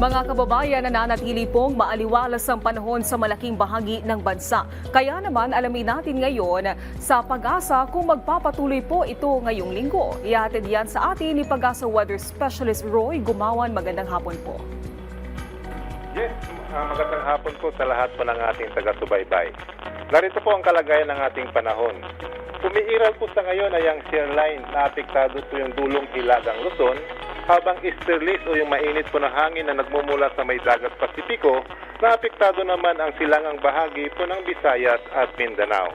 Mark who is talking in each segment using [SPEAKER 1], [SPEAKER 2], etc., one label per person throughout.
[SPEAKER 1] Mga kababayan, nananatili pong maaliwalas ang panahon sa malaking bahagi ng bansa. Kaya naman alamin natin ngayon sa Pag-asa kung magpapatuloy po ito ngayong linggo. Ihatid yan sa atin ni Pag-asa Weather Specialist Roy Gumawan. Magandang hapon po.
[SPEAKER 2] Yes, magandang hapon po sa lahat po ng ating taga-subaybay. Narito po ang kalagayan ng ating panahon. Umiiral po sa ngayon ay ang shear line na apektado po yung dulong Hilagang Luzon, habang easterlies o yung mainit po na hangin na nagmumula sa may dagat Pasipiko, na apektado naman ang silangang bahagi po ng Visayas at Mindanao.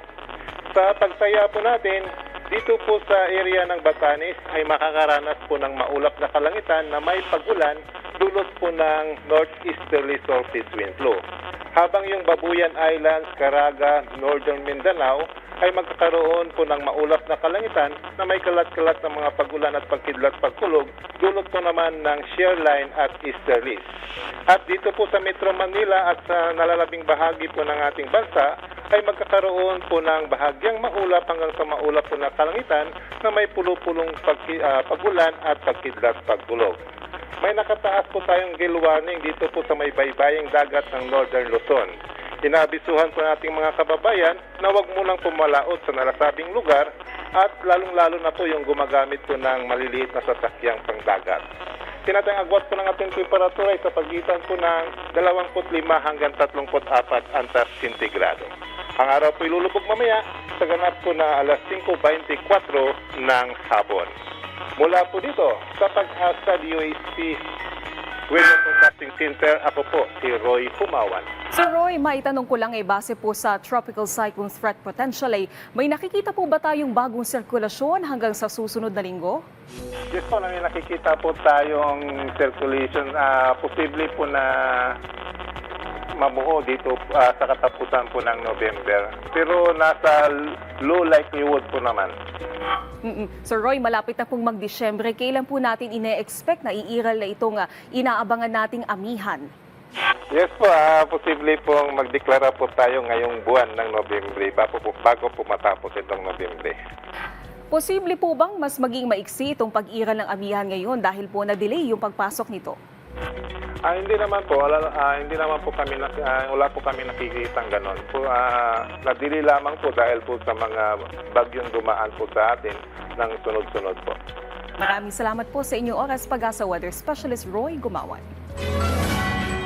[SPEAKER 2] Sa pagsaya po natin, dito po sa area ng Batanes ay makakaranas po ng maulap na kalangitan na may pag-ulan dulot po ng northeasterly southeast wind flow. Habang yung Babuyan Islands, Caraga, Northern Mindanao ay magkakaroon po ng maulap na kalangitan na may kalat-kalat ng mga pag-ulan at pagkidlat-pagkulog dulot po naman ng shear line at easterlies. At dito po sa Metro Manila at sa nalalabing bahagi po ng ating bansa ay magkakaroon po ng bahagyang maulap hanggang sa maulap po na kalangitan na may pulo-pulong pag-ulan at pagkidlat-pagkulog. May nakataas po tayong gale warning dito po sa may baybaying dagat ng Northern Luzon. Inaabisuhan po nating mga kababayan na huwag munang pumalaot sa narasabing lugar at lalong-lalo na po yung gumagamit po ng maliliit na sasakyang pangdagat. Tinatayang agwat po ng ating temperatura ay sa pagitan po ng 25 hanggang 34 antas sentigrado. Ang araw po ilulubog mamaya sa ganap po na alas 5:24 ng hapon. Mula po dito sa Pag-asa DOAC Weather Forecasting Center, ako po si Roy Gumawan.
[SPEAKER 1] Sir Roy, maitanong ko lang base po sa Tropical Cyclone Threat Potential may nakikita po ba tayong bagong sirkulasyon hanggang sa susunod na linggo?
[SPEAKER 2] Yes po, may nakikita po tayong circulation. Posible po na mabuo dito sa katapusan po ng November. Pero nasa low likelihood po naman.
[SPEAKER 1] Sir Roy, malapit na pong mag-Disyembre. Kailan po natin ine-expect na iiral na itong inaabangan nating amihan?
[SPEAKER 2] Yes po, posible pong magdeklara po tayo ngayong buwan ng Nobyembre bago po matapos itong Nobyembre.
[SPEAKER 1] Posible po bang mas maging maiksi itong pag-iral ng amihan ngayon dahil po na-delay yung pagpasok nito?
[SPEAKER 2] Hindi naman po, wala po kami nakikitang ganon. Nadili lamang po dahil po sa mga bagyong dumaan po sa atin ng sunod-sunod po.
[SPEAKER 1] Maraming salamat po sa inyong oras, Pag-asa Weather Specialist Roy Gumawan.